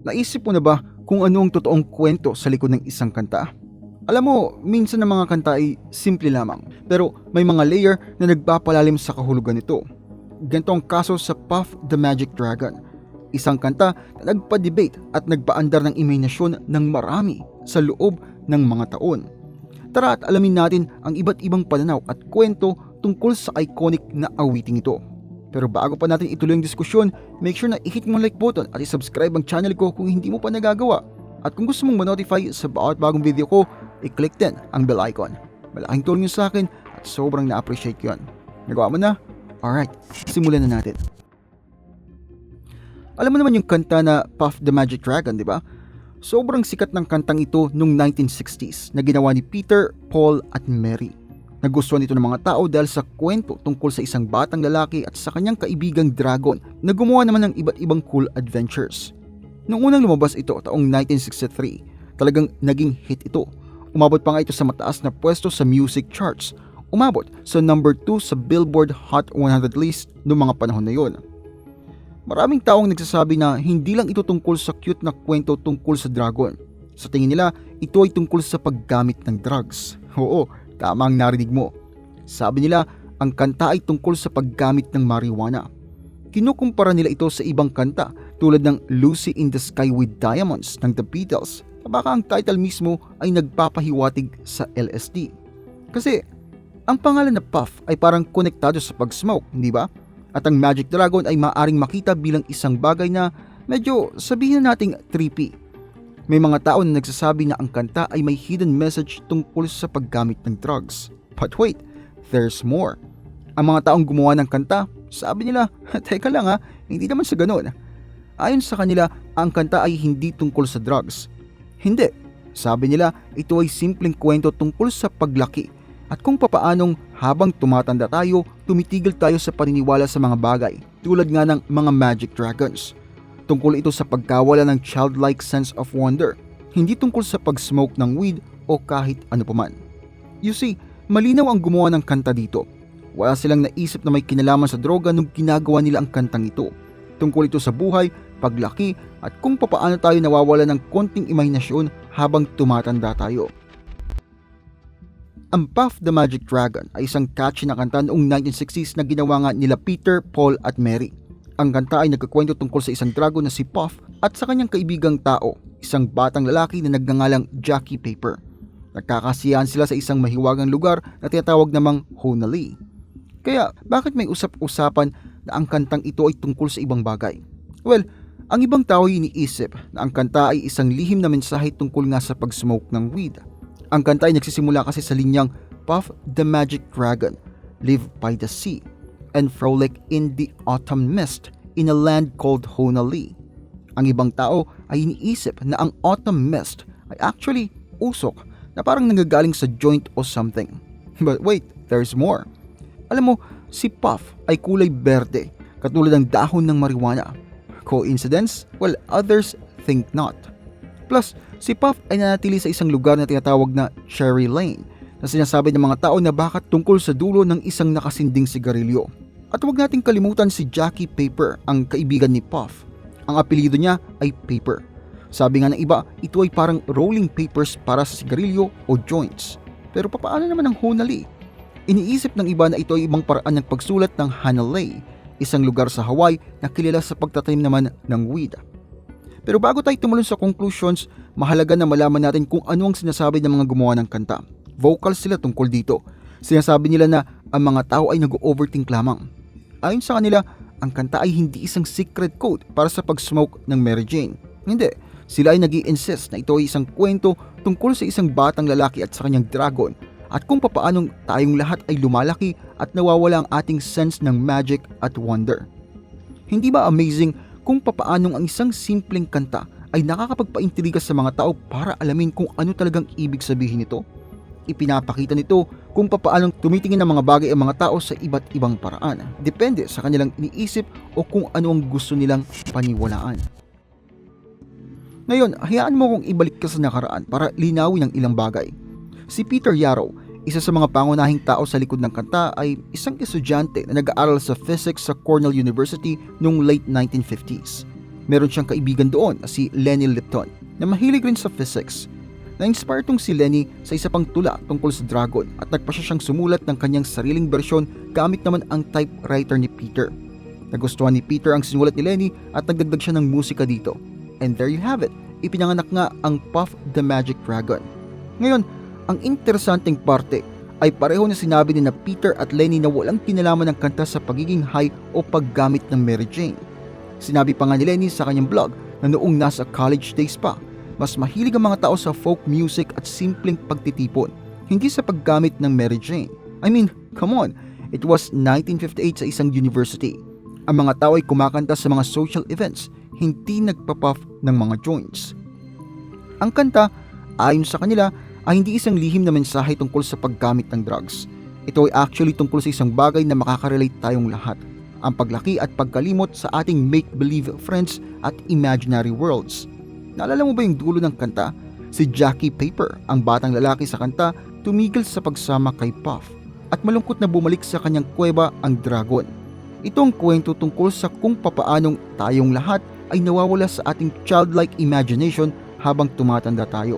Naisip mo na ba kung ano ang totoong kwento sa likod ng isang kanta? Alam mo, minsan ang mga kanta ay simple lamang, pero may mga layer na nagpapalalim sa kahulugan nito. Ganito ang kaso sa Puff the Magic Dragon, isang kanta na nagpa-debate at nagpaandar ng imahinasyon ng marami sa loob ng mga taon. Tara at alamin natin ang iba't ibang pananaw at kwento tungkol sa iconic na awiting ito. Pero bago pa natin ituloy ang diskusyon, make sure na i-hit mo ang like button at i-subscribe ang channel ko kung hindi mo pa nagagawa. At kung gusto mong ma-notify sa bawat bagong video ko, i-click din ang bell icon. Malaking tulong yun sa akin at sobrang na-appreciate ko yun. Nagawa mo na? Alright, simulan na natin. Alam mo naman yung kanta na Puff the Magic Dragon, di ba? Sobrang sikat ng kantang ito noong 1960s na ginawa ni Peter, Paul at Mary. Nagustuhan ito ng mga tao dahil sa kwento tungkol sa isang batang lalaki at sa kanyang kaibigang dragon na gumawa naman ng iba't ibang cool adventures. Noong unang lumabas ito taong 1963, talagang naging hit ito. Umabot pa nga ito sa mataas na pwesto sa music charts. Umabot sa number 2 sa Billboard Hot 100 list noong mga panahon na yon. Maraming taong nagsasabi na hindi lang ito tungkol sa cute na kwento tungkol sa dragon. Sa tingin nila, ito ay tungkol sa paggamit ng drugs. Oo, tama ang narinig mo. Sabi nila, ang kanta ay tungkol sa paggamit ng marijuana. Kinukumpara nila ito sa ibang kanta tulad ng Lucy in the Sky with Diamonds ng The Beatles. Baka ang title mismo ay nagpapahiwatig sa LSD. Kasi ang pangalan na Puff ay parang konektado sa pag-smoke, hindi ba? At ang Magic Dragon ay maaring makita bilang isang bagay na medyo sabihin nating trippy. May mga tao na nagsasabi na ang kanta ay may hidden message tungkol sa paggamit ng drugs. But wait, there's more. Ang mga taong gumawa ng kanta, sabi nila, teka lang hindi naman sa ganun. Ayon sa kanila, ang kanta ay hindi tungkol sa drugs. Hindi. Sabi nila, ito ay simpleng kwento tungkol sa paglaki at kung papaanong habang tumatanda tayo, tumitigil tayo sa paniniwala sa mga bagay tulad nga ng mga magic dragons. Tungkol ito sa pagkawala ng childlike sense of wonder, hindi tungkol sa pag-smoke ng weed o kahit ano paman. You see, malinaw ang gumawa ng kanta dito. Wala silang naisip na may kinalaman sa droga nung ginagawa nila ang kantang ito. Tungkol ito sa buhay, paglaki at kung papaano tayo nawawala ng konting imahinasyon habang tumatanda tayo. Ang Puff the Magic Dragon ay isang catchy na kanta noong 1960s na ginawa nga nila Peter, Paul at Mary. Ang kanta ay nagkakwento tungkol sa isang dragon na si Puff at sa kanyang kaibigang tao, isang batang lalaki na nagngangalang Jackie Paper. Nagkakasiyahan sila sa isang mahiwagang lugar na tinatawag namang Honolulu. Kaya bakit may usap-usapan na ang kantang ito ay tungkol sa ibang bagay? Well, ang ibang tao ay iniisip na ang kanta ay isang lihim na mensahe tungkol nga sa pag-smoke ng weed. Ang kanta ay nagsisimula kasi sa linyang Puff the Magic Dragon, live by the sea, and frolic in the autumn mist in a land called Honolulu. Ang ibang tao ay iniisip na ang autumn mist ay actually usok na parang nanggagaling sa joint o something. But wait, there's more. Alam mo, si Puff ay kulay berde, katulad ng dahon ng marijuana. Coincidence? Well, others think not. Plus, si Puff ay nanatili sa isang lugar na tinatawag na Cherry Lane na sinasabi ng mga tao na baka tungkol sa dulo ng isang nakasinding sigarilyo. At huwag nating kalimutan si Jackie Paper, ang kaibigan ni Puff. Ang apelyido niya ay Paper. Sabi nga ng iba, ito ay parang rolling papers para sa sigarilyo o joints. Pero papaano naman ang Honolulu? Iniisip ng iba na ito ay ibang paraan ng pagsulat ng Hanalei, isang lugar sa Hawaii na kilala sa pagtatanim naman ng weed. Pero bago tayo tumalon sa conclusions, mahalaga na malaman natin kung ano ang sinasabi ng mga gumawa ng kanta. Vocal sila tungkol dito. Sinasabi nila na ang mga tao ay nag-overthink lamang. Ayon sa kanila, ang kanta ay hindi isang secret code para sa pag-smoke ng Mary Jane. Hindi, sila ay nag-i-insist na ito ay isang kwento tungkol sa isang batang lalaki at sa kanyang dragon at kung papaanong tayong lahat ay lumalaki at nawawala ang ating sense ng magic at wonder. Hindi ba amazing kung papaanong ang isang simpleng kanta ay nakakapagpaintriga sa mga tao para alamin kung ano talagang ibig sabihin nito? Ipinapakita nito kung papaanong tumitingin ng mga bagay ang mga tao sa iba't ibang paraan. Depende sa kanilang iniisip o kung ano ang gusto nilang paniwalaan. Ngayon, hayaan mo kong ibalik ka sa nakaraan para linawin ang ilang bagay. Si Peter Yarrow, isa sa mga pangunahing tao sa likod ng kanta, ay isang estudyante na nag-aaral sa physics sa Cornell University noong late 1950s. Meron siyang kaibigan doon na si Lenny Lipton na mahilig rin sa physics. Na-inspire tong si Lenny sa isa pang tula tungkol sa dragon at nagpa siyang sumulat ng kanyang sariling bersyon gamit naman ang typewriter ni Peter. Nagustuhan ni Peter ang sinulat ni Lenny at nagdagdag siya ng musika dito. And there you have it, ipinanganak nga ang Puff the Magic Dragon. Ngayon, ang interesanteng parte ay pareho na sinabi ni na Peter at Lenny na walang kinalaman ng kanta sa pagiging high o paggamit ng Mary Jane. Sinabi pa nga ni Lenny sa kanyang blog na noong nasa college days pa, mas mahilig ang mga tao sa folk music at simpleng pagtitipon, hindi sa paggamit ng Mary Jane. I mean, come on, it was 1958 sa isang university. Ang mga tao ay kumakanta sa mga social events, hindi nagpa-puff ng mga joints. Ang kanta, ayon sa kanila, ay hindi isang lihim na mensahe tungkol sa paggamit ng drugs. Ito ay actually tungkol sa isang bagay na makaka-relate tayong lahat, ang paglaki at pagkalimot sa ating make-believe friends at imaginary worlds. Naalala mo ba yung dulo ng kanta? Si Jackie Paper, ang batang lalaki sa kanta, tumigil sa pagsama kay Puff at malungkot na bumalik sa kanyang kuweba ang dragon. Ito ang kwento tungkol sa kung papaanong tayong lahat ay nawawala sa ating childlike imagination habang tumatanda tayo.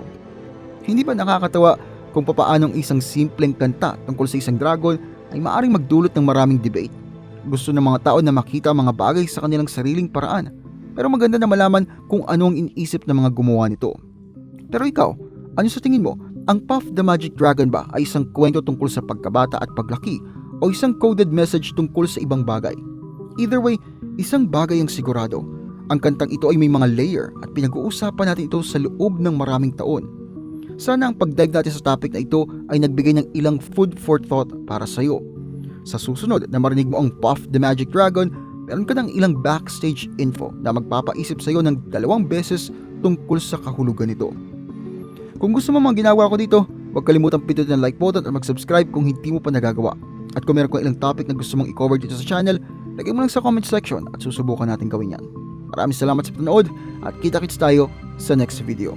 Hindi ba nakakatawa kung papaanong isang simpleng kanta tungkol sa isang dragon ay maaaring magdulot ng maraming debate? Gusto ng mga tao na makita mga bagay sa kanilang sariling paraan. Pero maganda na malaman kung ano ang iniisip ng mga gumawa nito. Pero ikaw, ano sa tingin mo? Ang Puff the Magic Dragon ba ay isang kwento tungkol sa pagkabata at paglaki o isang coded message tungkol sa ibang bagay? Either way, isang bagay ang sigurado. Ang kantang ito ay may mga layer at pinag-uusapan natin ito sa loob ng maraming taon. Sana ang pagdive natin sa topic na ito ay nagbigay ng ilang food for thought para sa iyo. Sa susunod na marinig mo ang Puff the Magic Dragon, meron ka ng ilang backstage info na magpapaisip sa iyo ng 2 beses tungkol sa kahulugan nito. Kung gusto mo mga ginawa ko dito, huwag kalimutang pindutin ang like button at mag-subscribe kung hindi mo pa nagagawa. At kung meron kang ilang topic na gusto mong i-cover dito sa channel, lagay mo lang sa comment section at susubukan natin gawin yan. Maraming salamat sa panonood at kita-kits tayo sa next video.